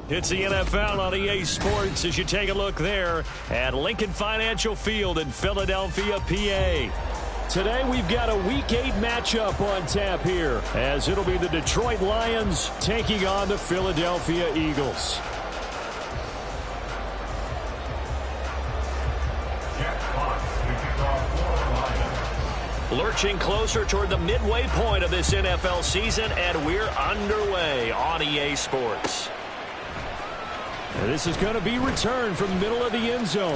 It's the NFL on EA Sports as you take a look there at Lincoln Financial Field in Philadelphia, PA. Today we've got a Week 8 matchup on tap here as it'll be the Detroit Lions taking on the Philadelphia Eagles. Lurching closer toward the midway point of this NFL season, and we're underway on EA Sports. And this is going to be returned from the middle of the end zone.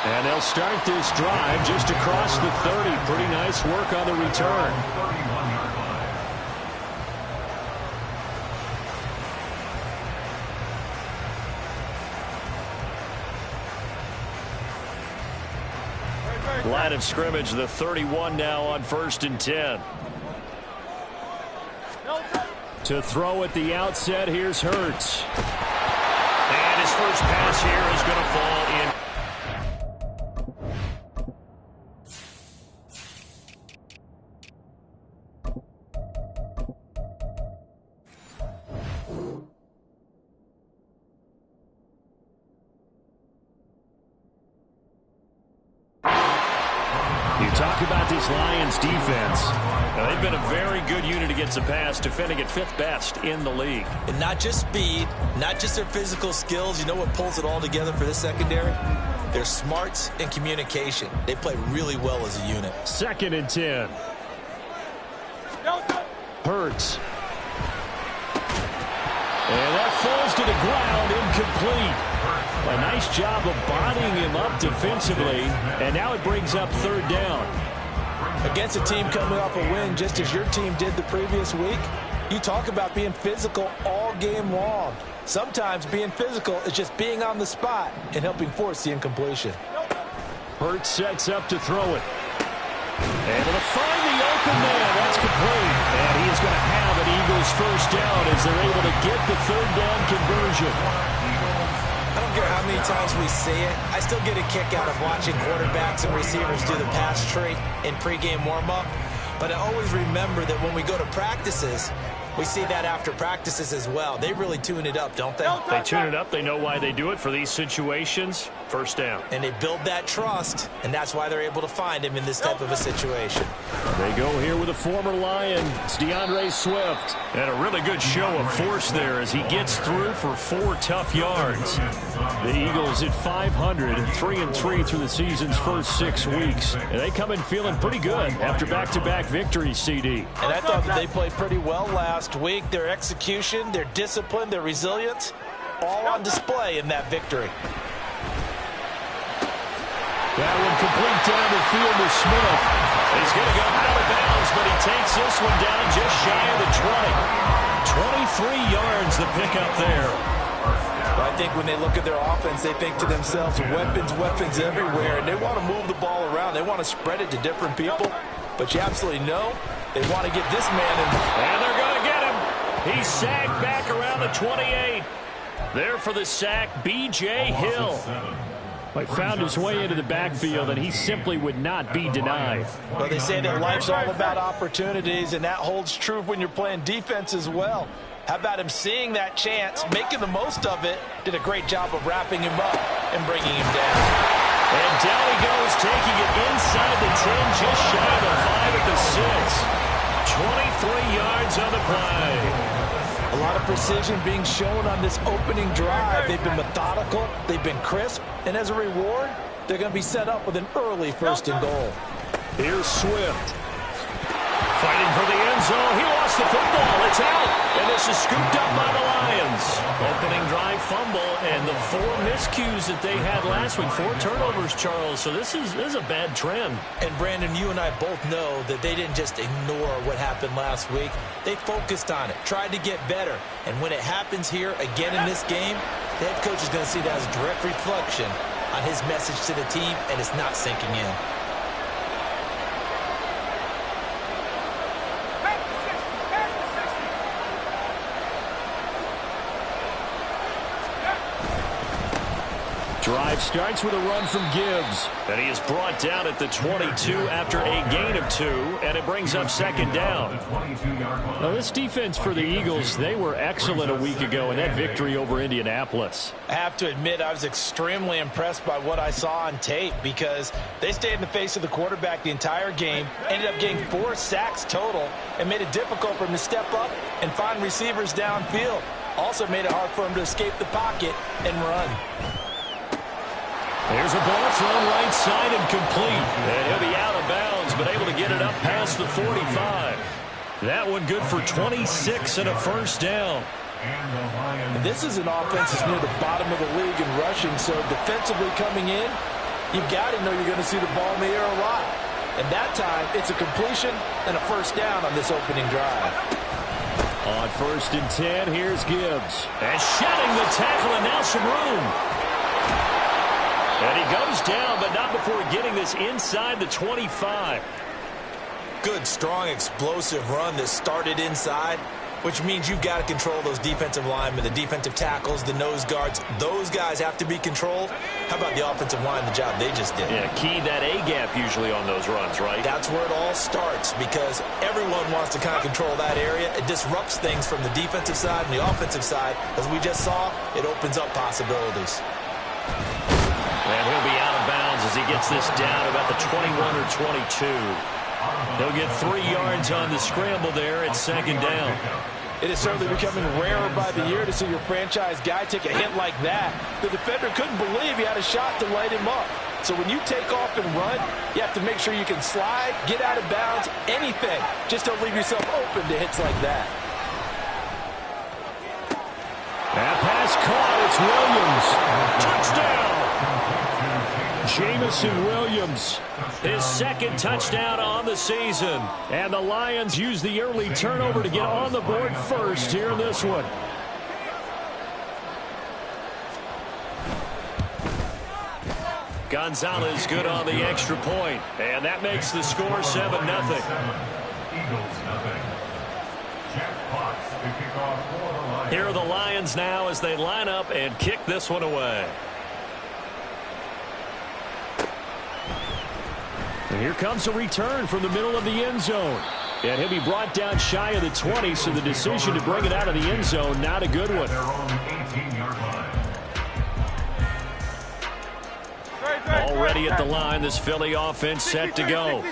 And they'll start this drive just across the 30. Pretty nice work on the return. Line of scrimmage, the 31 now on 1st and 10. To throw at the outset, here's Hurts. And his first pass here is going to fall in. Talk about this Lions defense. Now, they've been a very good unit against the pass, defending at 5th best in the league. And not just speed, not just their physical skills. You know what pulls it all together for this secondary? Their smarts and communication. They play really well as a unit. 2nd and 10. Hurts. And that falls to the ground, incomplete. A nice job of bodying him up defensively, and now it brings up 3rd down. Against a team coming off a win just as your team did the previous week, you talk about being physical all game long. Sometimes being physical is just being on the spot and helping force the incompletion. Hurts sets up to throw it. Able to find the open man. That's complete. And he is going to have an Eagles first down as they're able to get the 3rd down conversion. I don't care how many times we see it. I still get a kick out of watching quarterbacks and receivers do the pass tree in pregame warm-up. But I always remember that when we go to practices, we see that after practices as well. They really tune it up, don't they? They tune it up. They know why they do it for these situations. First down. And they build that trust, and that's why they're able to find him in this type of a situation. They go here with a former Lion. It's DeAndre Swift. And a really good show of force there as he gets through for 4 tough yards. The Eagles at 500, 3-3 through the season's first 6 weeks. And they come in feeling pretty good after back-to-back victories, CD. And I thought that they played pretty well last week. Their execution, their discipline, their resilience, all on display in that victory. That one complete down the field to Smith. He's going to go out of bounds, but he takes this one down just shy of the 20. 23 yards the pickup there. I think when they look at their offense, they think to themselves, weapons everywhere, and they want to move the ball around. They want to spread it to different people, but you absolutely know they want to get this man in. And they're going to get him. He's sacked back around the 28. There for the sack, B.J. Hill. He found his way into the backfield, and he simply would not be denied. Well, they say that life's all about opportunities, and that holds true when you're playing defense as well. How about him seeing that chance, making the most of it, did a great job of wrapping him up and bringing him down. And down he goes, taking it inside the 10, just shy of the 5 at the 6. 23 yards on the play. A lot of precision being shown on this opening drive. They've been methodical, they've been crisp, and as a reward, they're going to be set up with an early 1st and goal. Here's Swift. Fighting for the end zone. He lost the football. It's out. And this is scooped up by the Lions. Opening drive fumble and the 4 miscues that they had last week. 4 turnovers, Charles. So this is a bad trend. And Brandon, you and I both know that they didn't just ignore what happened last week. They focused on it, tried to get better. And when it happens here again in this game, the head coach is going to see that as a direct reflection on his message to the team, and it's not sinking in. Drive drive starts with a run from Gibbs. And he is brought down at the 22 after a gain of 2, and it brings up second down. Now, this defense for the Eagles, they were excellent a week ago in that victory over Indianapolis. I have to admit, I was extremely impressed by what I saw on tape because they stayed in the face of the quarterback the entire game, ended up getting 4 sacks total, and made it difficult for him to step up and find receivers downfield. Also made it hard for him to escape the pocket and run. There's a ball thrown right side and complete. And he'll be out of bounds, but able to get it up past the 45. That one good for 26 and a first down. And this is an offense that's near the bottom of the league in rushing, so defensively coming in, you've got to know you're going to see the ball in the air a lot. And that time, it's a completion and a first down on this opening drive. On 1st and 10, here's Gibbs. And shedding the tackle, and now some room. And he goes down, but not before getting this inside the 25. Good, strong, explosive run that started inside, which means you've got to control those defensive linemen, the defensive tackles, the nose guards. Those guys have to be controlled. How about the offensive line, the job they just did? Yeah, key that A-gap usually on those runs, right? That's where it all starts because everyone wants to kind of control that area. It disrupts things from the defensive side and the offensive side. As we just saw, it opens up possibilities. And he'll be out of bounds as he gets this down about the 21 or 22. He'll get 3 yards on the scramble there at second down. It is certainly becoming rarer by the year to see your franchise guy take a hit like that. The defender couldn't believe he had a shot to light him up. So when you take off and run, you have to make sure you can slide, get out of bounds, anything. Just don't leave yourself open to hits like that. That pass caught. It's Williams. Touchdown! Jamison Williams, his second touchdown on the season. And the Lions use the early turnover to get on the board first here in this one. Gonzalez good on the extra point. And that makes the score 7-0. Here are the Lions now as they line up and kick this one away. And here comes a return from the middle of the end zone. And he'll be brought down shy of the 20, so the decision to bring it out of the end zone, not a good one. Already at the line, this Philly offense set to go.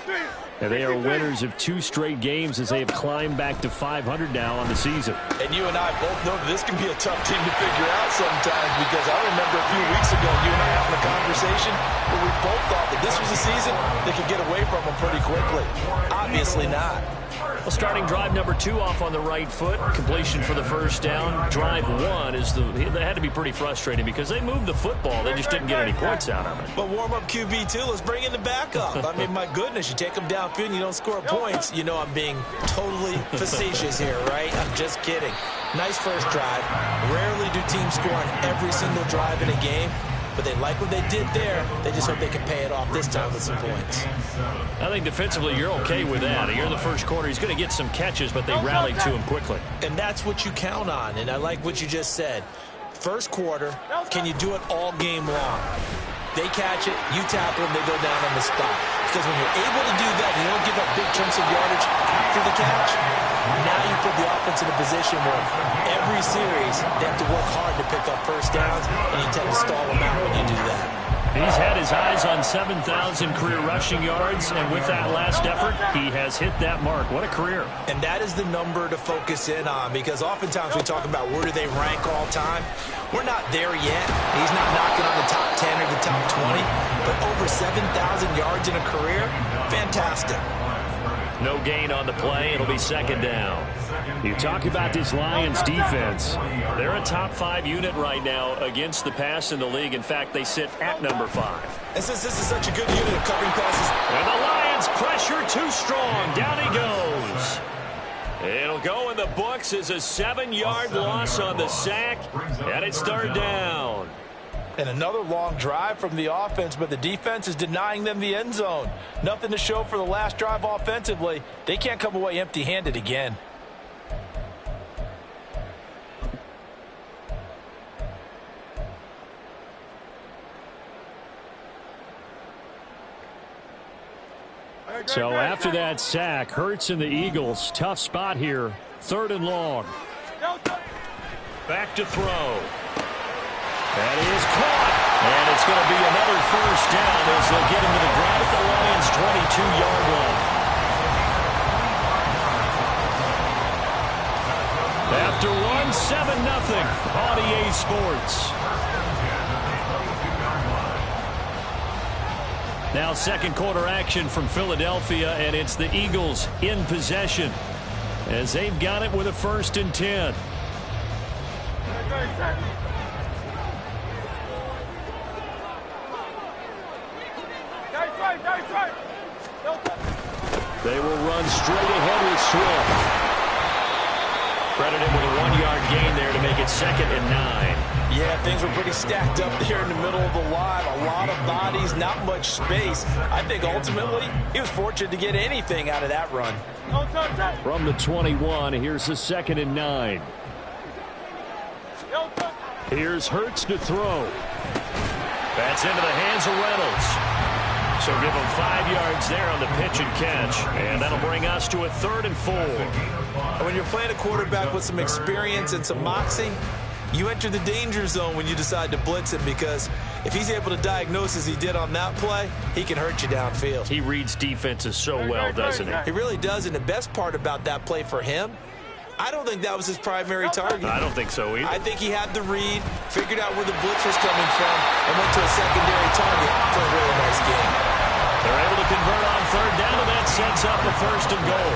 And they are winners of 2 straight games as they have climbed back to 500 now on the season. And you and I both know that this can be a tough team to figure out sometimes because I remember a few weeks ago you and I having a conversation where we both thought that this was a season that could get away from them pretty quickly. Obviously not. Well, starting drive number 2 off on the right foot. Completion for the first down. Drive 1 is they had to be pretty frustrating because they moved the football. They just didn't get any points out of it. But warm-up QB2, let's bring in the backup. I mean, my goodness, you take them downfield and you don't score points. You know I'm being totally facetious here, right? I'm just kidding. Nice first drive. Rarely do teams score on every single drive in a game. But they like what they did there. They just hope they can pay it off this time with some points. I think defensively you're okay with that. Here in the first quarter, he's going to get some catches, but they rallied to him quickly. And that's what you count on. And I like what you just said. First quarter, can you do it all game long? They catch it, you tackle them, they go down on the spot. Because when you're able to do that, you don't give up big chunks of yardage after the catch. Now you put the offense in a position where every series they have to work hard to pick up first downs, and you tend to stall them out when you do that. He's had his eyes on 7,000 career rushing yards, and with that last effort, he has hit that mark. What a career. And that is the number to focus in on, because oftentimes we talk about where do they rank all time. We're not there yet. He's not knocking on the top 10 or the top 20, but over 7,000 yards in a career, fantastic. No gain on the play. It'll be second down. You talk about this Lions defense. They're a top 5 unit right now against the pass in the league. In fact, they sit at number 5. And since this is such a good unit of covering passes. And the Lions pressure too strong. Down he goes. It'll go in the books as a 7-yard loss on the sack. And it's third down. And another long drive from the offense, but the defense is denying them the end zone. Nothing to show for the last drive offensively. They can't come away empty-handed again. So after that sack, Hurts and the Eagles, tough spot here. 3rd and long. Back to throw. That is caught. And it's going to be another first down as they'll get him to the ground at the Lions' 22-yard line. After one, 7-0 on EA Sports. Now second quarter action from Philadelphia, and it's the Eagles in possession as they've got it with a 1st and 10. They will run straight ahead with Swift. Credit him with a 1-yard gain there to make it 2nd and 9. Yeah, things were pretty stacked up there in the middle of the line. A lot of bodies, not much space. I think ultimately he was fortunate to get anything out of that run. From the 21, here's the 2nd and 9. Here's Hurts to throw. That's into the hands of Reynolds. So give him 5 yards there on the pitch and catch. And that'll bring us to a 3rd and 4. When you're playing a quarterback with some experience and some moxie, you enter the danger zone when you decide to blitz him, because if he's able to diagnose as he did on that play, he can hurt you downfield. He reads defenses so well, doesn't he? He really does, and the best part about that play for him, I don't think that was his primary target. I don't think so either. I think he had the read, figured out where the blitz was coming from, and went to a secondary target for a really nice game. They're able to convert on 3rd down, and that sets up a 1st and goal.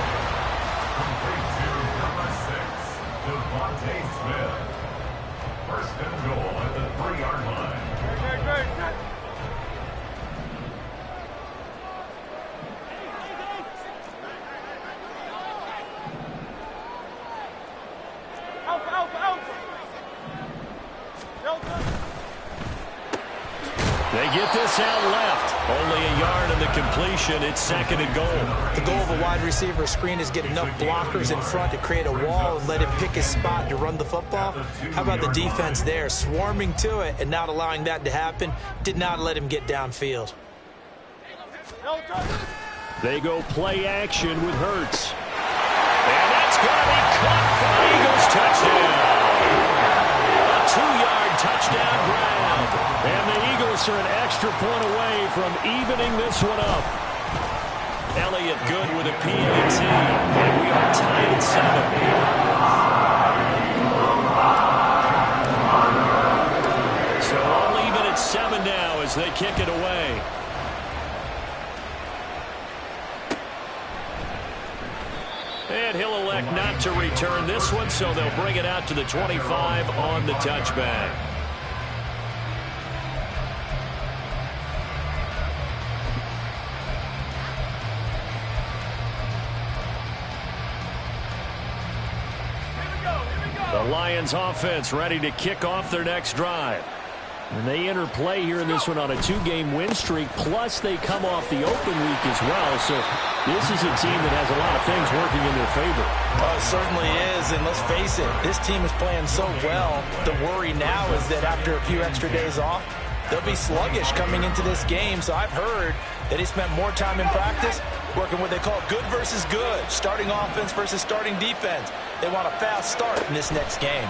They get this out left. Only a yard in the completion. It's 2nd and goal. The goal of a wide receiver screen is get enough blockers in front to create a wall and let him pick his spot to run the football. How about the defense there, swarming to it and not allowing that to happen? Did not let him get downfield. They go play action with Hurts. And that's going to be caught for Eagles. Touchdown. A 2-yard touchdown grab. And the Eagles are an extra point away from evening this one up. Elliott good with a PAT. And we are tied at 7. So all even at 7 now as they kick it away. And he'll elect not to return this one, so they'll bring it out to the 25 on the touchback. The Lions offense ready to kick off their next drive. And they enter play here in this one on a 2-game win streak, plus they come off the open week as well. So this is a team that has a lot of things working in their favor. Oh, it certainly is, and let's face it, this team is playing so well. The worry now is that after a few extra days off, they'll be sluggish coming into this game. So I've heard that he spent more time in practice working what they call good versus good, starting offense versus starting defense. They want a fast start in this next game.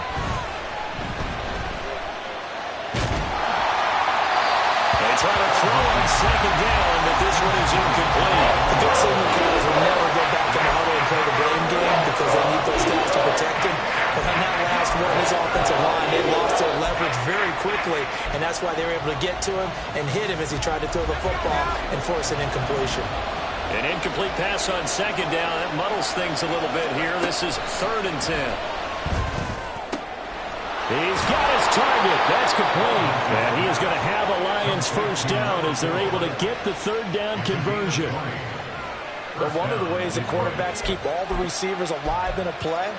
They try to throw on 2nd down, but this one is incomplete. The good signal calls will never go back in the huddle and play the blame game because they need those guys to protect him. But on that last one, his offensive line, they lost their leverage very quickly, and that's why they were able to get to him and hit him as he tried to throw the football and force an incompletion. An incomplete pass on 2nd down. That muddles things a little bit here. This is 3rd and 10. He's got his target. That's complete. And he is going to have a Lions first down as they're able to get the 3rd down conversion. But one of the ways that quarterbacks keep all the receivers alive in a play,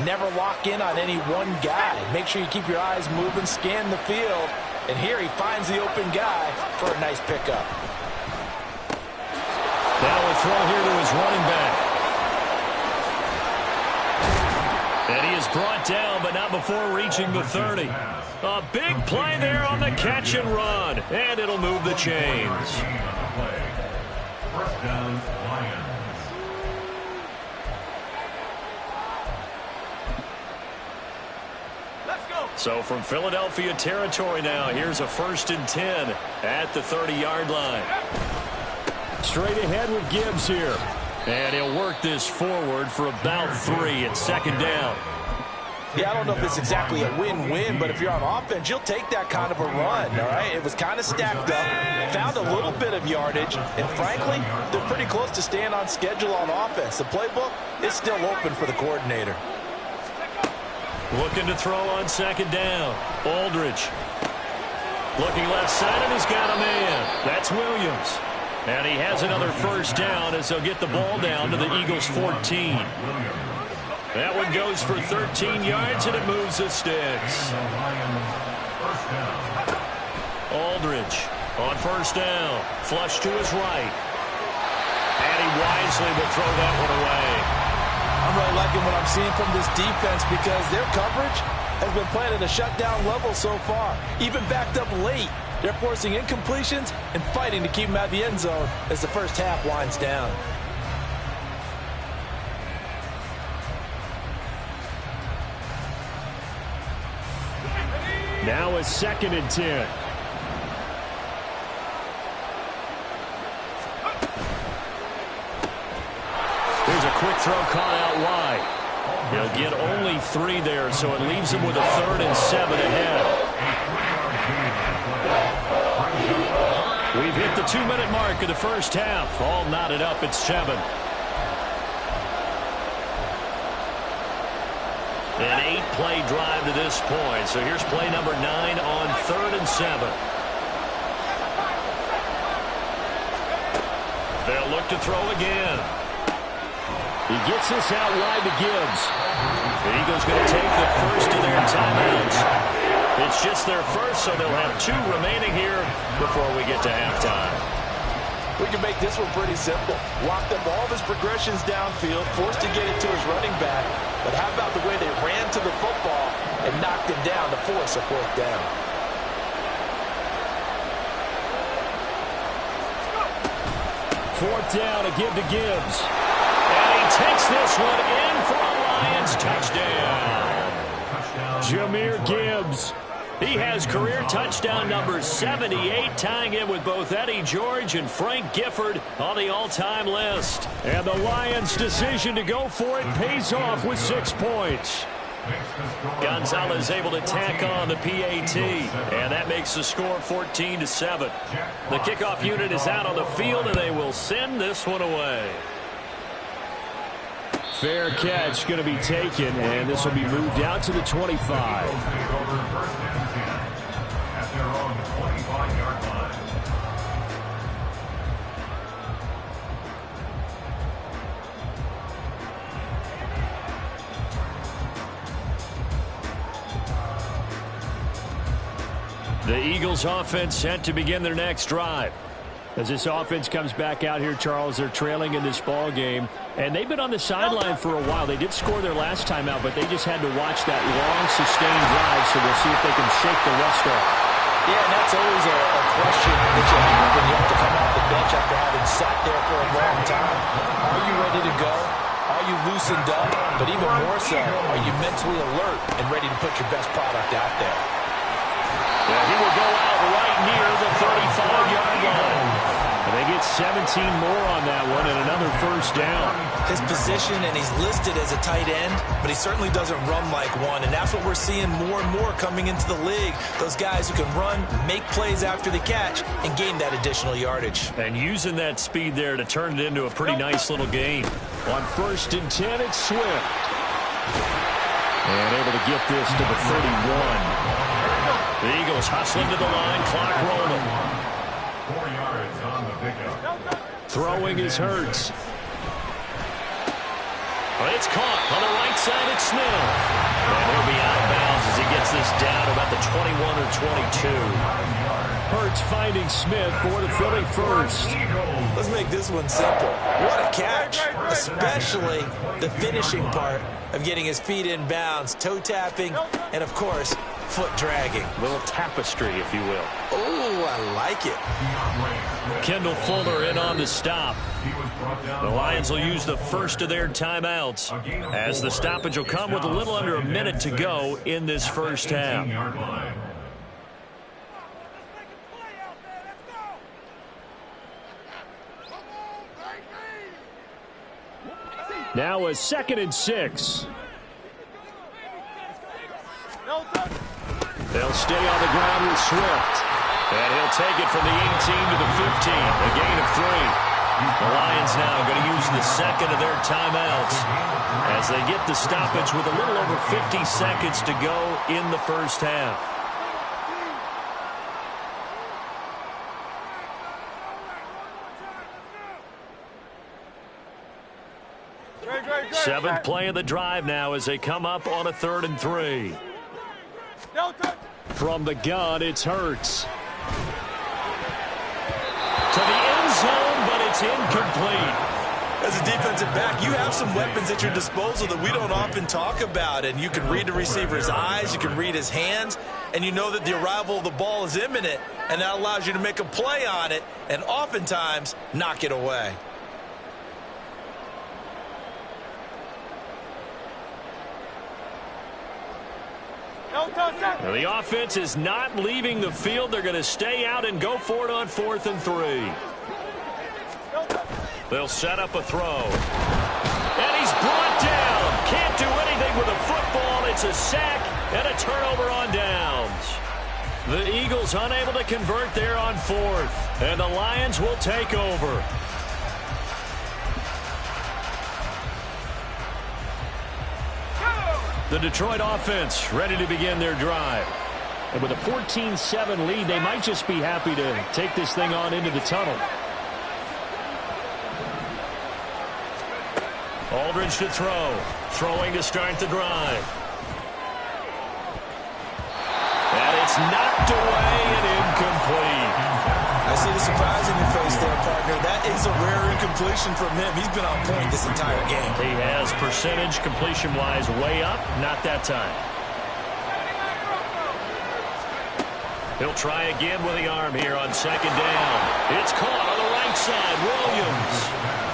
never lock in on any one guy. Make sure you keep your eyes moving, scan the field. And here he finds the open guy for a nice pickup. Now a throw here to his running back. And he is brought down, but not before reaching the 30. A big play there on the catch and run. And it'll move the chains. touchdown, Lions. So from Philadelphia territory now, here's a 1st and 10 at the 30-yard line. Straight ahead with Gibbs here. And he'll work this forward for about 3 at 2nd down. Yeah, I don't know if it's exactly a win-win, but if you're on offense, you'll take that kind of a run, all right? It was kind of stacked up, found a little bit of yardage, and frankly, they're pretty close to staying on schedule on offense. The playbook is still open for the coordinator. Looking to throw on 2nd down. Aldridge. Looking left side, and he's got a man. That's Williams. And he has another 1st down as they'll get the ball down to the Eagles' 14. That one goes for 13 yards, and it moves the sticks. Aldridge on 1st down. Flush to his right. And he wisely will throw that one away. I'm really liking what I'm seeing from this defense because their coverage has been playing at a shutdown level so far. Even backed up late, they're forcing incompletions and fighting to keep them out of the end zone as the first half winds down. Now a 2nd and 10. Here's a quick throw caught out wide. He'll get only 3 there, so it leaves him with a 3rd and 7 ahead. We've hit the 2-minute mark of the first half. All knotted up at 7. An 8-play drive to this point. So here's play number 9 on 3rd and 7. They'll look to throw again. He gets this out wide to Gibbs. The Eagles going to take the first of their timeouts. It's just their first, so they'll have 2 remaining here before we get to halftime. We can make this one pretty simple. Locked up all of his progressions downfield, forced to get it to his running back. But how about the way they ran to the football and knocked him down to force a 4th down? Fourth down to give to Gibbs. And he takes this one in for a Lions touchdown. Jahmyr Gibbs. He has career touchdown number 78, tying in with both Eddie George and Frank Gifford on the all-time list. And the Lions' decision to go for it pays off with 6 points. Gonzalez able to tack on the PAT, and that makes the score 14-7. The kickoff unit is out on the field, and they will send this one away. Fair catch going to be taken, and this will be moved out to the 25. The Eagles offense set to begin their next drive. As this offense comes back out here, Charles, they're trailing in this ball game. And they've been on the sideline for a while. They did score their last time out, but they just had to watch that long, sustained drive, so we'll see if they can shake the rust off. Yeah, and that's always a question that you have when you have to come off the bench after having sat there for a long time. Are you ready to go? Are you loosened up? But even more so, are you mentally alert and ready to put your best product out there? Yeah, he will go out right near the 35-yard line. And they get 17 more on that one and another first down. His position, and he's listed as a tight end, but he certainly doesn't run like one, and that's what we're seeing more and more coming into the league. Those guys who can run, make plays after the catch, and gain that additional yardage. And using that speed there to turn it into a pretty nice little game. On 1st and 10, it's Swift. And able to get this to the 31. The Eagles hustling to the line, clock rolling. 4 yards on the pickup. Throwing is Hurts. Well, it's caught on the right side at Smith. And he'll be out of bounds as he gets this down about the 21 or 22. Hurts finding Smith for the Philly first. Let's make this one simple. What a catch, especially the finishing part of getting his feet in bounds, toe tapping, and of course, foot dragging. A little tapestry, if you will. Oh, I like it. Kendall Fuller in on the stop. The Lions will use the first of their timeouts, as the stoppage will come with a little under a minute to go in this first half. Now a 2nd and 6. They'll stay on the ground with Swift. And he'll take it from the 18 to the 15, a gain of 3. The Lions now going to use the second of their timeouts as they get the stoppage with a little over 50 seconds to go in the first half. Seventh play of the drive now as they come up on a 3rd and 3. From the gun, it's Hurts. To the end zone, but it's incomplete. As a defensive back, you have some weapons at your disposal that we don't often talk about. And you can read the receiver's eyes, you can read his hands, and you know that the arrival of the ball is imminent, and that allows you to make a play on it and oftentimes knock it away. Now the offense is not leaving the field. They're going to stay out and go for it on 4th and 3. They'll set up a throw. And he's brought down. Can't do anything with a football. It's a sack and a turnover on downs. The Eagles unable to convert there on 4th. And the Lions will take over. The Detroit offense ready to begin their drive. And with a 14-7 lead, they might just be happy to take this thing on into the tunnel. Aldridge to throw. Throwing to start the drive. And it's knocked away and incomplete. I see the surprise in your face there, partner. That is a rare incompletion from him. He's been on point this entire game. He has percentage completion-wise way up. Not that time. He'll try again with the arm here on 2nd down. It's caught on the right side. Williams.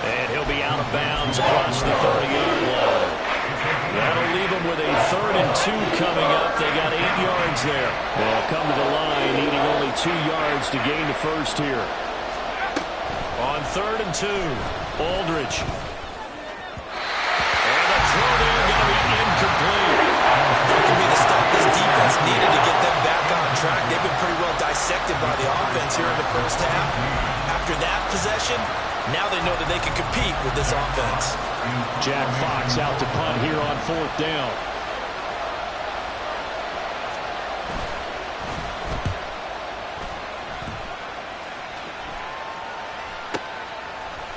And he'll be out of bounds across the 30-yard line. That'll leave them with a 3rd and 2 coming up. They got 8 yards there. They'll come to the line, needing only 2 yards to gain the first here. On 3rd and 2, Aldridge. And the throw there going to be incomplete. That could be the stop this defense needed to get them back on track. They've been pretty well dissected by the offense here in the first half. After that possession, now they know that they can compete with this offense. Jack Fox out to punt here on 4th down.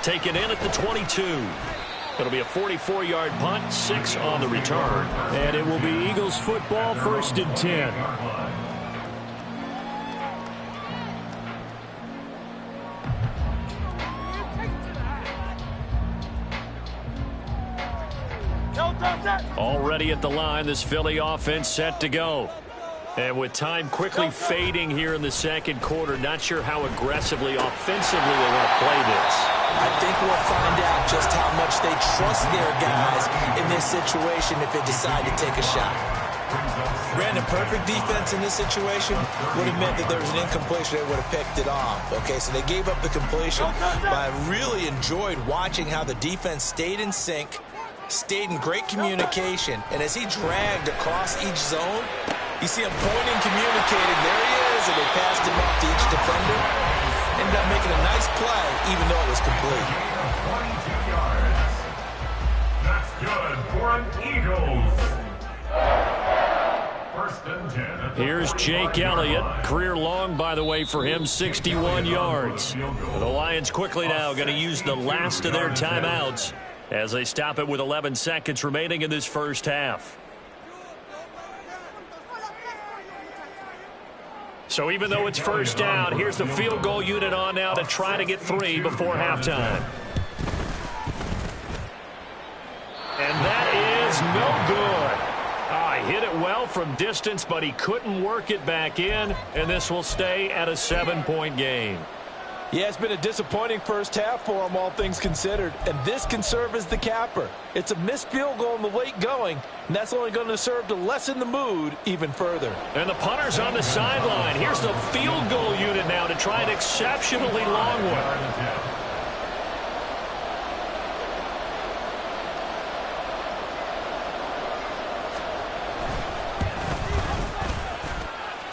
Taken in at the 22. It'll be a 44-yard punt, 6 on the return. And it will be Eagles football, 1st and 10. Already at the line, this Philly offense set to go. And with time quickly fading here in the 2nd quarter, not sure how aggressively, offensively they want to play this. I think we'll find out just how much they trust their guys in this situation if they decide to take a shot. Brandon, perfect defense in this situation would have meant that there was an incompletion. They would have picked it off. Okay, so they gave up the completion. But I really enjoyed watching how the defense stayed in sync, stayed in great communication, and as he dragged across each zone, you see him pointing, communicating. There he is, and they passed him up to each defender. Ended up making a nice play, even though it was complete. 22 yards. That's good for an Eagles. 1st and 10. Here's Jake Elliott. Career long, by the way, for him, 61 yards. The Lions quickly now going to use the last of their timeouts as they stop it with 11 seconds remaining in this first half. So even though it's 1st down, here's the field goal unit on now to try to get 3 before halftime. And that is no good. hit it well from distance, but he couldn't work it back in, and this will stay at a 7-point game. Yeah, it's been a disappointing first half for him, all things considered, and this can serve as the capper. It's a missed field goal in the late going, and that's only going to serve to lessen the mood even further. And the punter's on the sideline. Here's the field goal unit now to try an exceptionally long one.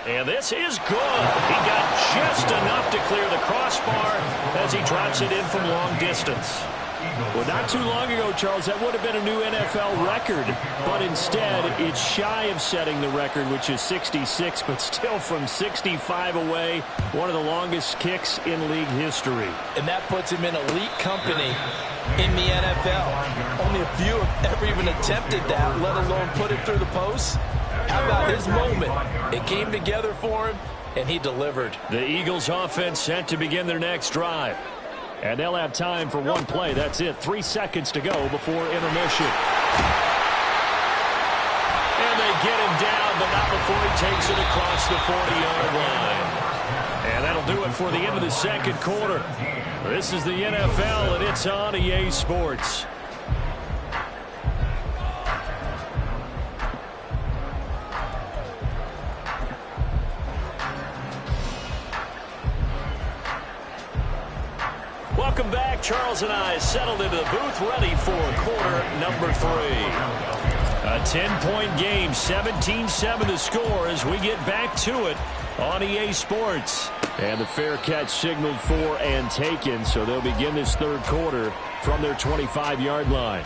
And this is good. He got just enough to clear the crossbar as he drops it in from long distance. Well, not too long ago, Charles, that would have been a new NFL record. But instead, it's shy of setting the record, which is 66, but still from 65 away, one of the longest kicks in league history. And that puts him in elite company in the NFL. Only a few have ever even attempted that, let alone put it through the post. How about his moment? It came together for him, and he delivered. The Eagles offense set to begin their next drive. And they'll have time for one play. That's it. 3 seconds to go before intermission. And they get him down, but not before he takes it across the 40-yard line. And that'll do it for the end of the second quarter. This is the NFL, and it's on EA Sports. Welcome back. Charles and I settled into the booth, ready for quarter number 3. A 10-point game, 17-7 the score as we get back to it on EA Sports. And the fair catch signaled for and taken, so they'll begin this third quarter from their 25-yard line.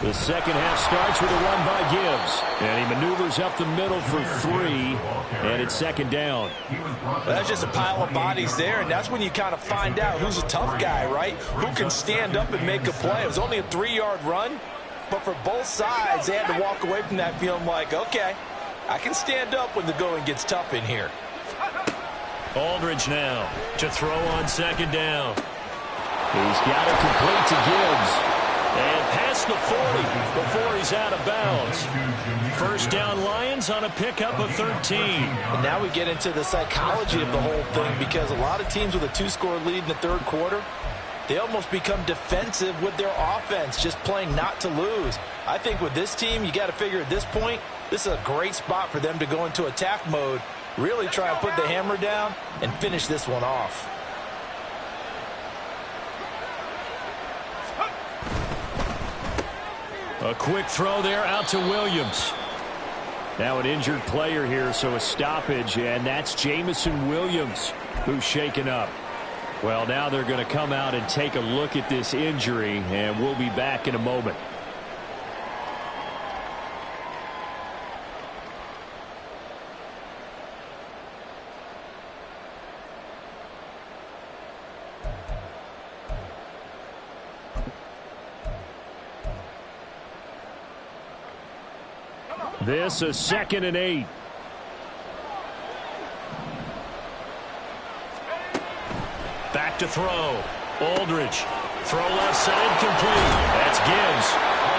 The second half starts with a run by Gibbs. And he maneuvers up the middle for 3. And it's second down. Well, that's just a pile of bodies there, and that's when you kind of find out who's a tough guy, right? Who can stand up and make a play. It was only a 3-yard run, but for both sides, they had to walk away from that feeling like, okay, I can stand up when the going gets tough in here. Aldridge now to throw on second down. He's got it complete to Gibbs. And past the 40 before he's out of bounds. First down Lions on a pickup of 13. And now we get into the psychology of the whole thing, because a lot of teams with a 2-score lead in the third quarter, they almost become defensive with their offense, just playing not to lose. I think with this team, you got to figure at this point, this is a great spot for them to go into attack mode, really try and put the hammer down and finish this one off. A quick throw there out to Williams. Now an injured player here, so a stoppage, and that's Jamison Williams who's shaken up. Well, now they're going to come out and take a look at this injury, and we'll be back in a moment. This is 2nd and 8. Back to throw. Aldridge. Throw left side complete. That's Gibbs.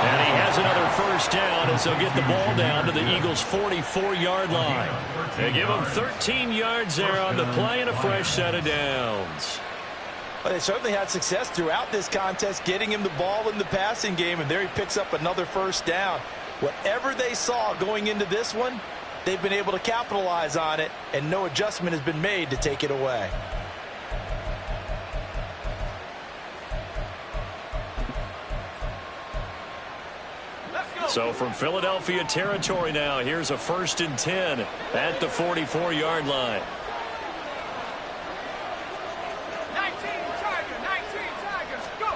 And he has another first down as they'll get the ball down to the Eagles' 44-yard line. They give him 13 yards there on the play and a fresh set of downs. Well, they certainly had success throughout this contest getting him the ball in the passing game, and there he picks up another first down. Whatever they saw going into this one, they've been able to capitalize on it, and no adjustment has been made to take it away. So from Philadelphia territory now, here's a 1st and 10 at the 44-yard line. 19 Tigers, go!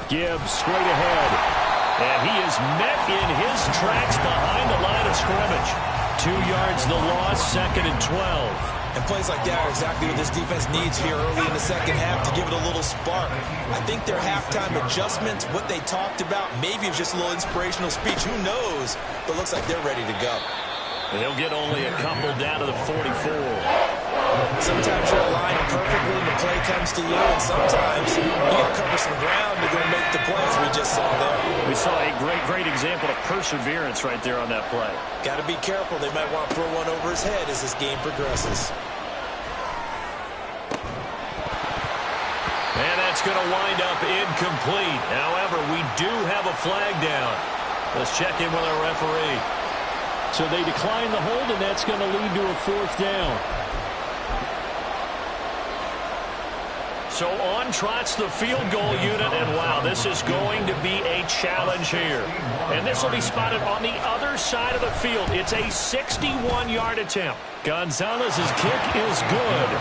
Gibbs straight ahead. And he is met in his tracks behind the line of scrimmage. 2 yards the loss, 2nd and 12. And plays like that are exactly what this defense needs here early in the second half to give it a little spark. I think their halftime adjustments, what they talked about, maybe it was just a little inspirational speech. Who knows? But it looks like they're ready to go. He'll get only a couple down to the 44. Sometimes you're aligned perfectly and the play comes to you, and sometimes you got to cover some ground to go make the play, as we just saw there. We saw a great example of perseverance right there on that play. Got to be careful. They might want to throw one over his head as this game progresses. And that's going to wind up incomplete. However, we do have a flag down. Let's check in with our referee. So they decline the hold, and that's going to lead to a 4th down. So on trots the field goal unit, and wow, this is going to be a challenge here. And this will be spotted on the other side of the field. It's a 61-yard attempt. Gonzalez's kick is good.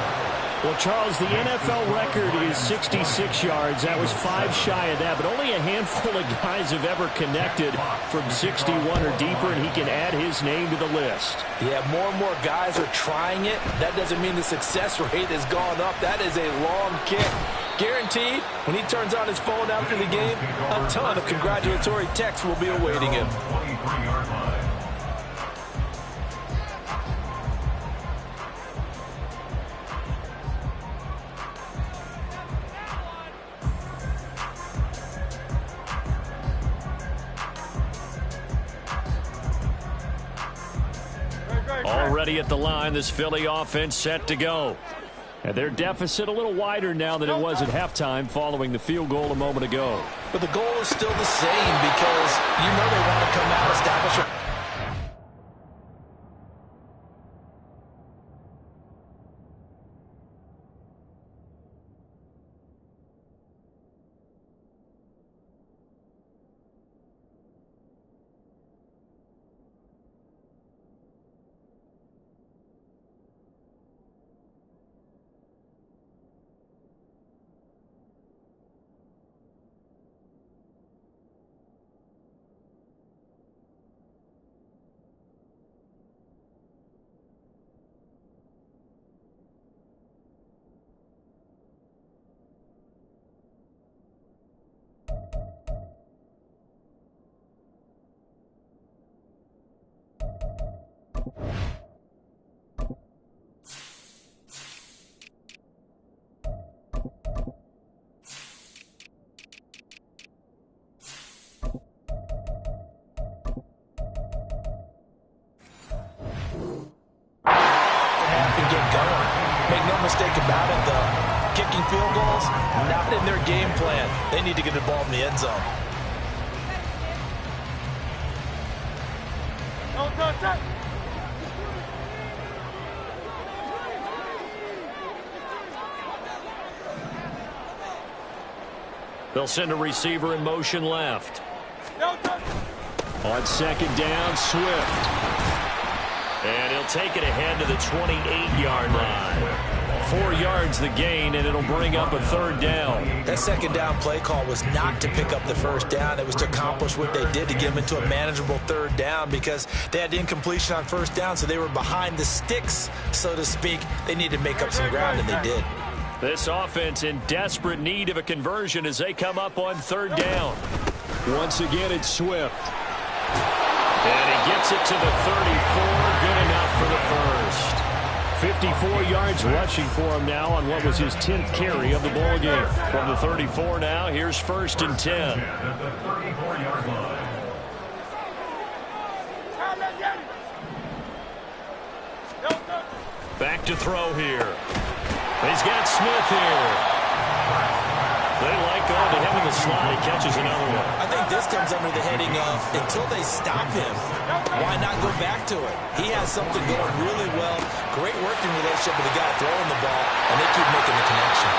Well, Charles, the NFL record is 66 yards. That was 5 shy of that, but only a handful of guys have ever connected from 61 or deeper, and he can add his name to the list. Yeah, more and more guys are trying it. That doesn't mean the success rate has gone up. That is a long kick. Guaranteed, when he turns on his phone after the game, a ton of congratulatory texts will be awaiting him. Already at the line, this Philly offense set to go. And their deficit a little wider now than it was at halftime following the field goal a moment ago. But the goal is still the same because you know they want to come out, establish a mistake about it, though. Kicking field goals, not in their game plan. They need to get the ball in the end zone. They'll send a receiver in motion left. On second down, Swift. And he'll take it ahead to the 28-yard line. 4 yards the gain, and it'll bring up a third down. That second down play call was not to pick up the first down. It was to accomplish what they did to get them into a manageable third down because they had incompletion on first down, so they were behind the sticks, so to speak. They needed to make up some ground, and they did. This offense in desperate need of a conversion as they come up on third down. Once again, it's Swift. And he gets it to the 34. Good enough for the first. 54 yards rushing for him now on what was his 10th carry of the ball game. From the 34 now, here's 1st and 10. Back to throw here. He's got Smith here. They like going to him in the slot. He catches another one. I think this comes under the heading of until they stop him, why not go back to it? He has something going really well. Great working relationship with the guy throwing the ball, and they keep making the connection.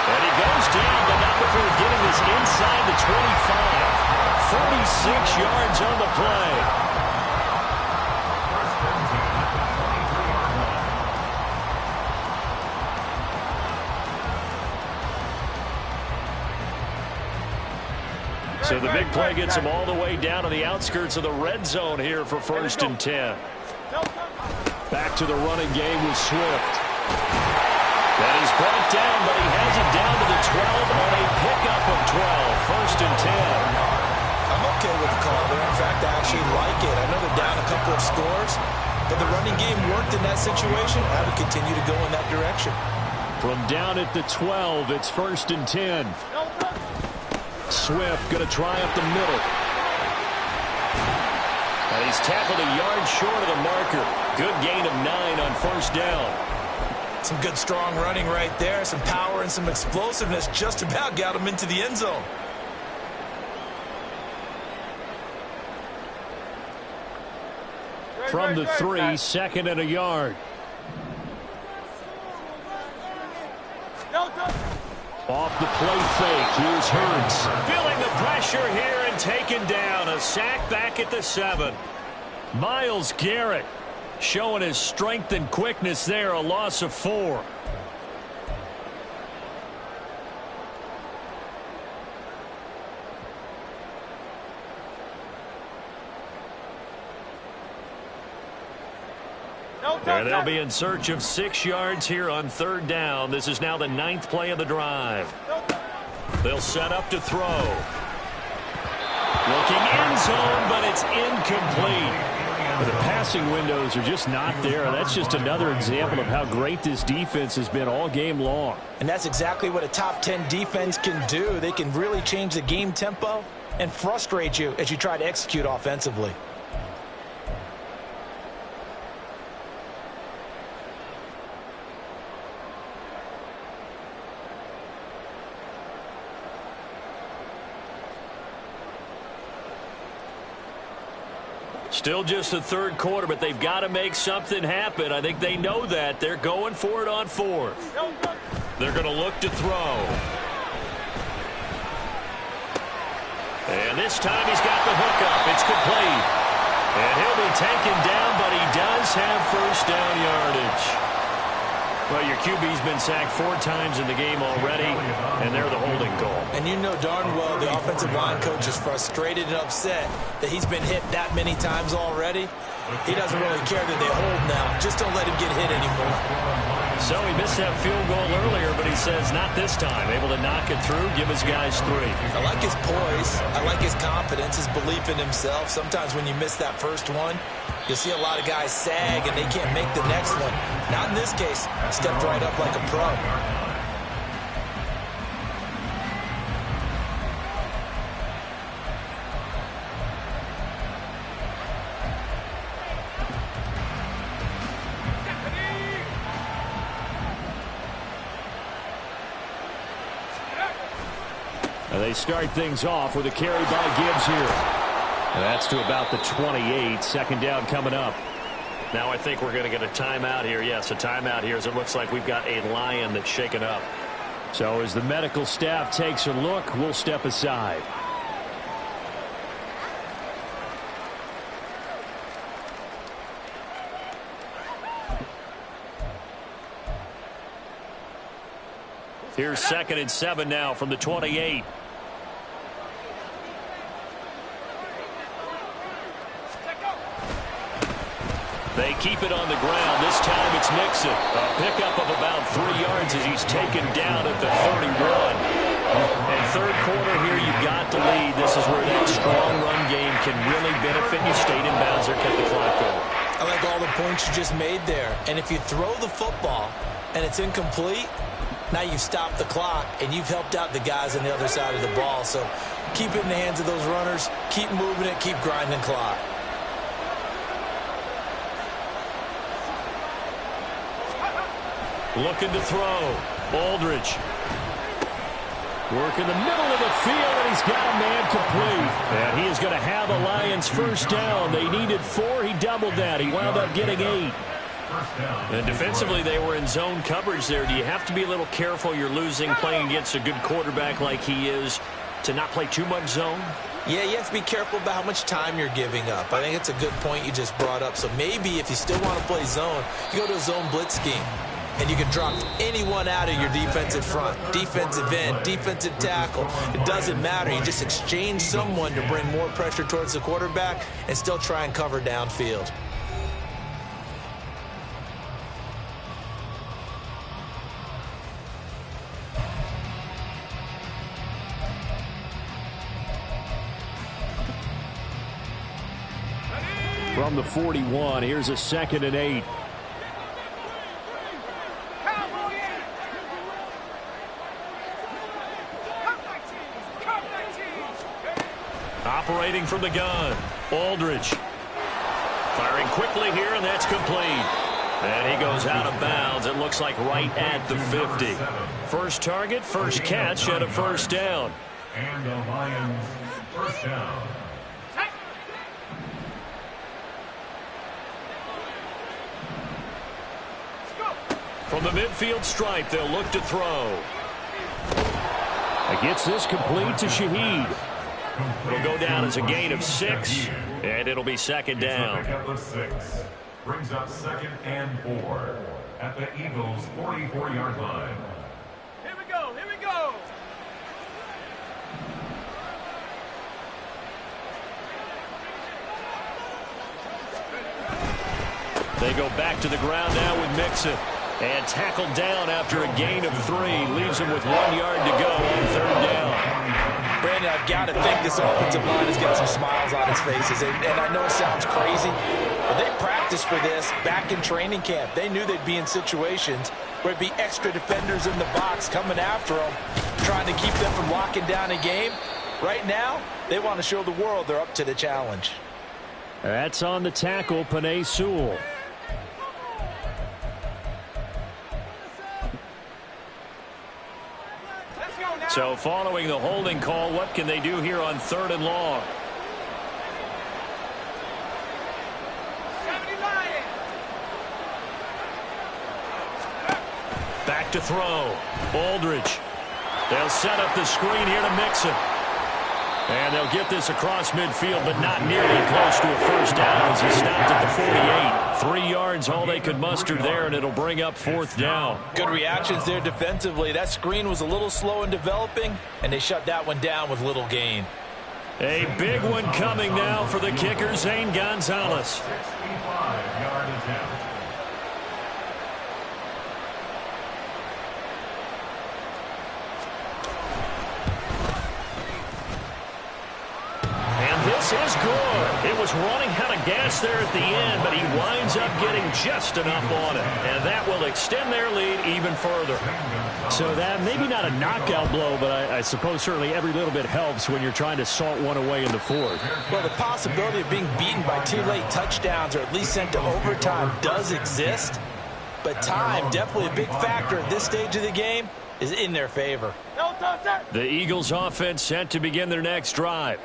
And he goes down, but not before getting this inside the 25. 36 yards on the play. So the big play gets him all the way down to the outskirts of the red zone here for 1st and 10. Back to the running game with Swift. And he's brought down, but he has it down to the 12 on a pickup of 12. 1st and 10. I'm okay with the call there. In fact, I actually like it. I know they're down a couple of scores, If the running game worked in that situation, I would continue to go in that direction. From down at the 12, it's 1st and 10. Swift going to try up the middle. And he's tackled a yard short of the marker. Good gain of 9 on 1st down. Some good strong running right there. Some power and some explosiveness just about got him into the end zone. From the 3, 2nd and a yard. Off the play fake, here's Hurts. Feeling the pressure here and taken down. A sack back at the 7. Myles Garrett showing his strength and quickness there, a loss of 4. And they'll be in search of 6 yards here on 3rd down. This is now the 9th play of the drive. They'll set up to throw. Looking end zone, but it's incomplete. But the passing windows are just not there. That's just another example of how great this defense has been all game long. And that's exactly what a top 10 defense can do. They can really change the game tempo and frustrate you as you try to execute offensively. Still just the 3rd quarter, but they've got to make something happen. I think they know that. They're going for it on 4th. They're going to look to throw. And this time he's got the hook up. It's complete. And he'll be taken down, but he does have 1st down yardage. Well, your QB's been sacked 4 times in the game already, and they're the holding call. And you know darn well the offensive line coach is frustrated and upset that he's been hit that many times already. He doesn't really care that they hold now. Just don't let him get hit anymore. So he missed that field goal earlier, but he says not this time. Able to knock it through, give his guys 3. I like his poise. I like his confidence, his belief in himself. Sometimes when you miss that first one, you'll see a lot of guys sag and they can't make the next one. Not in this case. Stepped right up like a pro. They start things off with a carry by Gibbs here. And that's to about the 28. 2nd down coming up. Now I think we're going to get a timeout here. Yes, a timeout here as it looks like we've got a lion that's shaken up. So as the medical staff takes a look, we'll step aside. Here's 2nd and 7 now from the 28. They keep it on the ground. This time it's Nixon. A pickup of about 3 yards as he's taken down at the 31. And 3rd quarter here, you've got to lead. This is where that strong run game can really benefit you. Stayed in bounds or kept the clock going. I like all the points you just made there. And if you throw the football and it's incomplete, now you've stopped the clock and you've helped out the guys on the other side of the ball. So keep it in the hands of those runners. Keep moving it. Keep grinding clock. Looking to throw. Aldridge. Work in the middle of the field, and he's got a man complete. And he is going to have the Lions 1st down. They needed 4. He doubled that. He wound up getting 8. And defensively, they were in zone coverage there. Do you have to be a little careful? You're losing playing against a good quarterback like he is to not play too much zone? Yeah, you have to be careful about how much time you're giving up. I think it's a good point you just brought up. So maybe if you still want to play zone, you go to a zone blitz scheme. And you can drop anyone out of your defensive front, defensive end, defensive tackle. It doesn't matter. You just exchange someone to bring more pressure towards the quarterback and still try and cover downfield. From the 41, here's a 2nd and 8. Operating from the gun, Aldridge. Firing quickly here, and that's complete. And he goes out of bounds. It looks like right at the 50. First target, first catch, and a first down. And the Lions first down. From the midfield stripe, they'll look to throw. It gets this complete to Shaheed. It'll go down as a gain of 6, and it'll be 2nd down. Brings up 2nd and 4 at the Eagles' 44-yard line. Here we go, here we go. They go back to the ground now with Mixon. And tackled down after a gain of 3. Leaves him with 1 yard to go on 3rd down. Brandon, I've got to think this offensive line has got some smiles on its faces. And I know it sounds crazy, but they practiced for this back in training camp. They knew they'd be in situations where it'd be extra defenders in the box coming after them, trying to keep them from locking down a game. Right now, they want to show the world they're up to the challenge. That's on the tackle, Penei Sewell. So following the holding call, what can they do here on 3rd and long? Back to throw. Aldridge. They'll set up the screen here to Mixon. And they'll get this across midfield, but not nearly close to a first down as he stopped at the 48. 3 yards, all they could muster there, and it'll bring up 4th down. Good reactions there defensively. That screen was a little slow in developing, and they shut that one down with little gain. A big one coming now for the kicker, Zane Gonzalez. 65-yard attempt. This is good. It was running out of gas there at the end, but he winds up getting just enough on it. And that will extend their lead even further. So that maybe not a knockout blow, but I suppose certainly every little bit helps when you're trying to salt one away in the 4th. Well, the possibility of being beaten by 2 late touchdowns or at least sent to overtime does exist. But time, definitely a big factor at this stage of the game, is in their favor. The Eagles offense set to begin their next drive.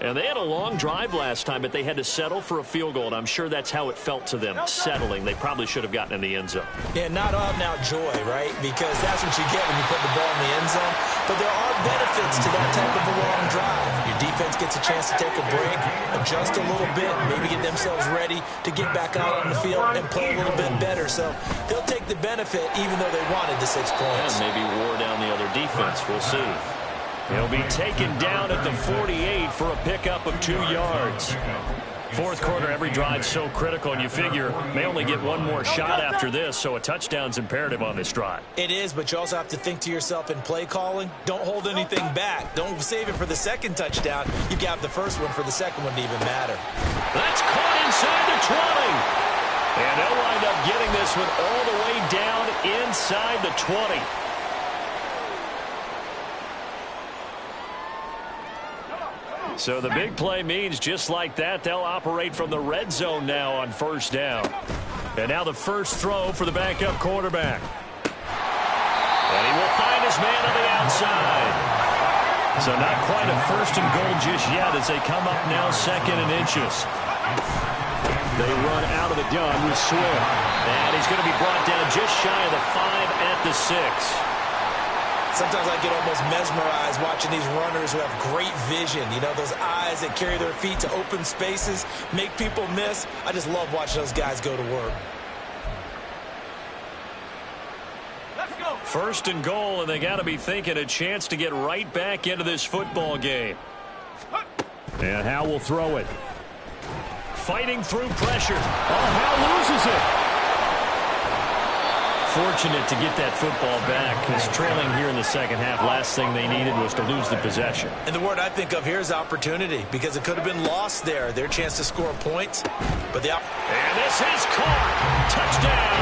And they had a long drive last time, but they had to settle for a field goal, and I'm sure that's how it felt to them, settling. They probably should have gotten in the end zone. Yeah, not out-and-out joy, right? Because that's what you get when you put the ball in the end zone. But there are benefits to that type of a long drive. Your defense gets a chance to take a break, adjust a little bit, maybe get themselves ready to get back out on the field and play a little bit better. So they'll take the benefit even though they wanted the 6 points. And maybe wore down the other defense. We'll see. He'll be taken down at the 48 for a pickup of 2 yards. 4th quarter, every drive so critical, and you figure may only get one more shot after this, so a touchdown's imperative on this drive. It is, but you also have to think to yourself in play calling, don't hold anything back. Don't save it for the 2nd touchdown. You got the 1st one for the 2nd one to even matter. That's caught inside the 20. And they'll wind up getting this one all the way down inside the 20. So the big play means just like that, they'll operate from the red zone now on 1st down. And now the first throw for the backup quarterback. And he will find his man on the outside. So not quite a 1st and goal just yet as they come up now 2nd and inches. They run out of the gun with Swift. And he's going to be brought down just shy of the 5 at the 6. Sometimes I get almost mesmerized watching these runners who have great vision. You know, those eyes that carry their feet to open spaces, make people miss. I just love watching those guys go to work. Let's go. 1st and goal, and they got to be thinking a chance to get right back into this football game. And Howe will throw it. Fighting through pressure. Oh, Howe loses it. fortunate to get that football back, because trailing here in the second half, last thing they needed was to lose the possession. And the word I think of here is opportunity, because it could have been lost there. Their chance to score points. But and this is caught. Touchdown,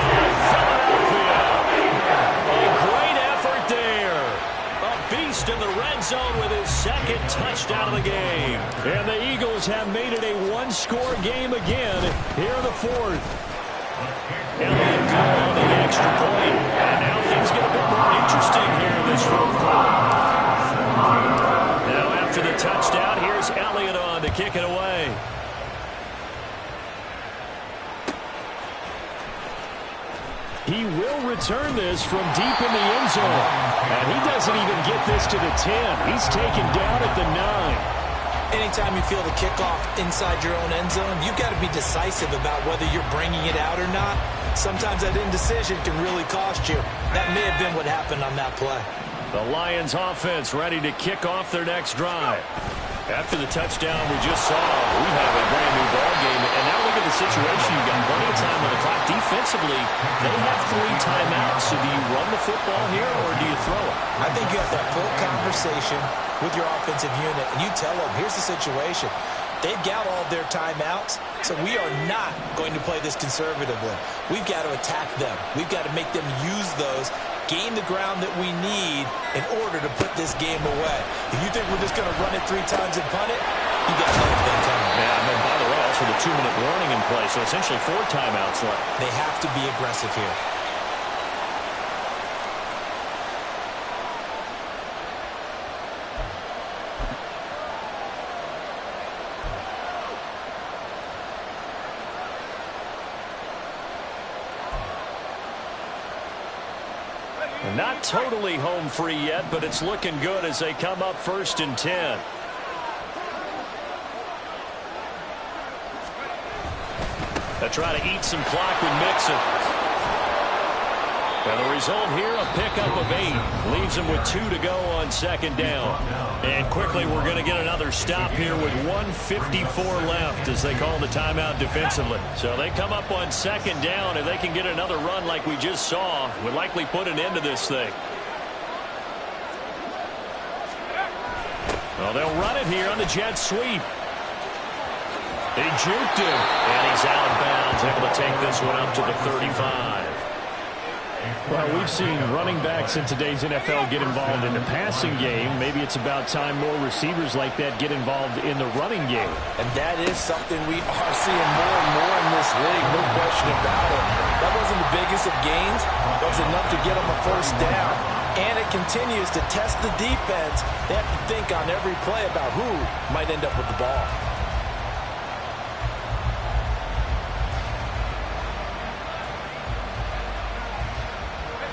Philadelphia. A great effort there. A beast in the red zone with his second touchdown of the game. And the Eagles have made it a one-score game again here in the fourth. Elliott on the extra point. And now things get a bit more interesting here in this fourth quarter. Now after the touchdown, here's Elliott on to kick it away. He will return this from deep in the end zone. And he doesn't even get this to the 10. He's taken down at the 9. Anytime you feel the kickoff inside your own end zone, you've got to be decisive about whether you're bringing it out or not. Sometimes that indecision can really cost you. That may have been what happened on that play. The Lions offense ready to kick off their next drive. After the touchdown we just saw, we have a brand new ball game. And now look at the situation. You've got plenty of time on the clock. Defensively, they have 3 timeouts. So do you run the football here or do you throw it? I think you have that full conversation with your offensive unit, and you tell them, here's the situation. They've got all their timeouts, so we are not going to play this conservatively. We've got to attack them. We've got to make them use those, gain the ground that we need in order to put this game away. If you think we're just going to run it 3 times and punt it, you got another thing coming. Yeah, and then by the way, also the 2-minute warning in play, so essentially 4 timeouts left. They have to be aggressive here. Not totally home free yet, but it's looking good as they come up 1st and 10. They try to eat some clock with Mixon. And the result here, a pickup of 8. Leaves them with 2 to go on 2nd down. And quickly, we're going to get another stop here with 1:54 left as they call the timeout defensively. So they come up on 2nd down. If they can get another run like we just saw, would likely put an end to this thing. Well, they'll run it here on the jet sweep. He juked him, and he's out of bounds, able to take this one up to the 35. Well, we've seen running backs in today's NFL get involved in the passing game. Maybe it's about time more receivers like that get involved in the running game. And that is something we are seeing more and more in this league, no question about it. That wasn't the biggest of gains, but it was enough to get them a 1st down. And it continues to test the defense. They have to think on every play about who might end up with the ball.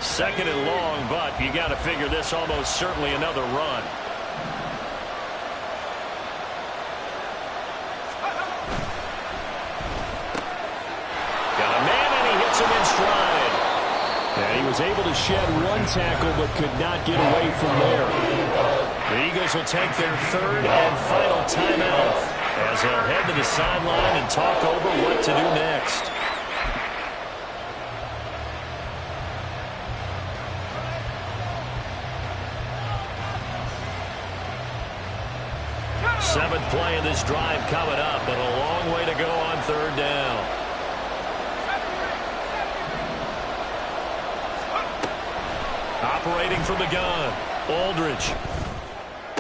Second and long, but you got to figure this almost certainly another run. Got a man, and he hits him in stride. And he was able to shed 1 tackle, but could not get away from there. The Eagles will take their 3rd and final timeout as they'll head to the sideline and talk over what to do next. Seventh play of this drive coming up, and a long way to go on 3rd down. Operating from the gun, Aldridge.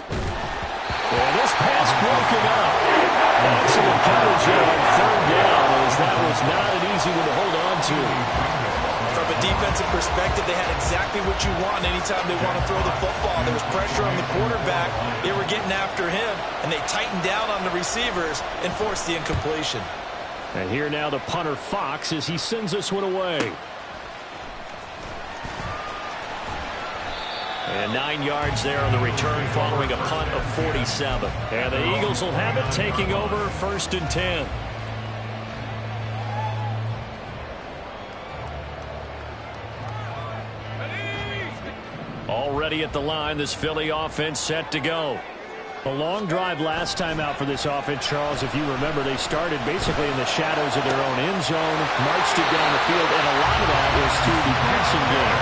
And this pass broken up. Excellent coverage here on 3rd down, as that was not an easy one to hold on to. From a defensive perspective, they had exactly what you want anytime they want to throw the football. There was pressure on the quarterback. They were getting after him, and they tightened down on the receivers and forced the incompletion. And here now the punter Fox as he sends this one away. And 9 yards there on the return following a punt of 47. And the Eagles will have it, taking over 1st and 10. Already at the line, this Philly offense set to go. A long drive last time out for this offense, Charles. If you remember, they started basically in the shadows of their own end zone, marched it down the field, and a lot of that was through the passing game.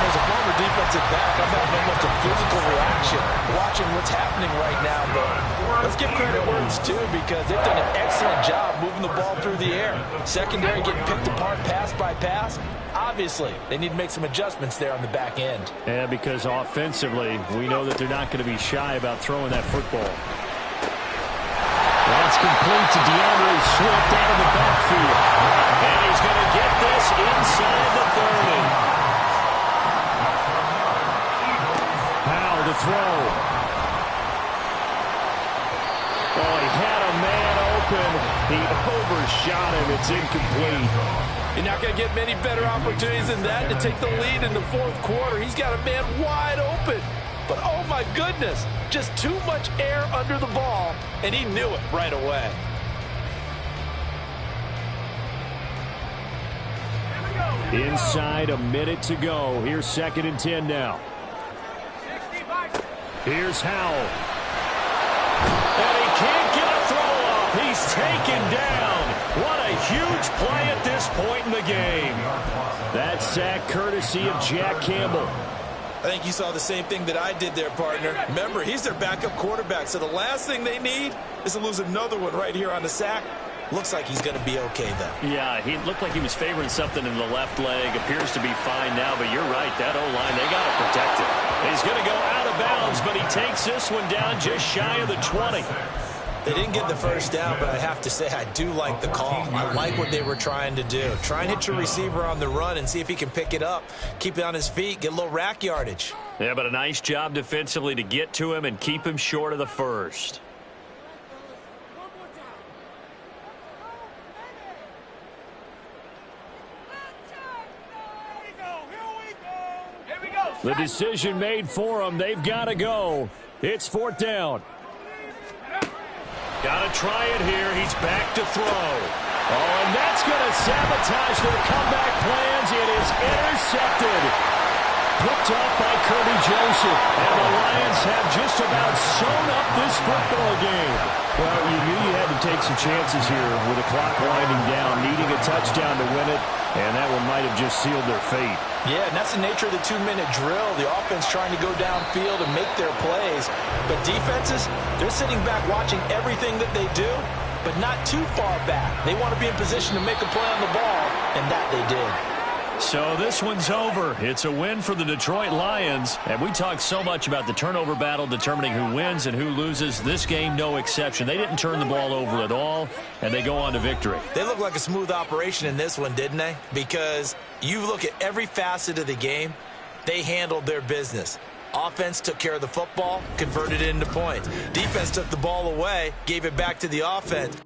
As a former defensive back, I'm having almost a physical reaction watching what's happening right now. But let's give credit where it's due, because they've done an excellent job moving the ball through the air. Secondary getting picked apart pass by pass. Obviously, they need to make some adjustments there on the back end. Yeah, because offensively, we know that they're not going to be shy about throwing that football. That's complete to DeAndre Swift out of the backfield. And he's going to get this inside the 30. Powell to throw. Oh, he had a man open. He overshot him. It's incomplete. You're not going to get many better opportunities than that to take the lead in the fourth quarter. He's got a man wide open. But, oh, my goodness, just too much air under the ball, and he knew it right away. Inside a minute to go. Here's 2nd and 10 now. Here's Howell. And he can't get a throw off. He's taken down. What a huge play at this point in the game. That sack courtesy of Jack Campbell. I think you saw the same thing that I did there, partner. Remember, he's their backup quarterback, so the last thing they need is to lose another one right here on the sack. Looks like he's going to be okay, though. Yeah, he looked like he was favoring something in the left leg. Appears to be fine now, but you're right. That O-line, they got to protect it. He's going to go out of bounds, but he takes this one down just shy of the 20. They didn't get the first down, but I have to say I do like the call. I like what they were trying to do. Try and hit your receiver on the run and see if he can pick it up, keep it on his feet, get a little rack yardage. Yeah, but a nice job defensively to get to him and keep him short of the first. The decision made for them. They've got to go. It's 4th down. Got to try it here. He's back to throw. Oh, and that's going to sabotage their comeback plans. It is intercepted. Picked off by Kirby Joseph. And the Lions have just about sewn up this football game. Well, you knew you had to take some chances here with the clock winding down, needing a touchdown to win it, and that one might have just sealed their fate. Yeah, and that's the nature of the 2-minute drill. The offense trying to go downfield and make their plays. But defenses, they're sitting back watching everything that they do, but not too far back. They want to be in position to make a play on the ball, and that they did. So this one's over. It's a win for the Detroit Lions. And we talked so much about the turnover battle determining who wins and who loses. This game, no exception. They didn't turn the ball over at all, and they go on to victory. They look like a smooth operation in this one, didn't they? Because you look at every facet of the game, they handled their business. Offense took care of the football, converted it into points. Defense took the ball away, gave it back to the offense.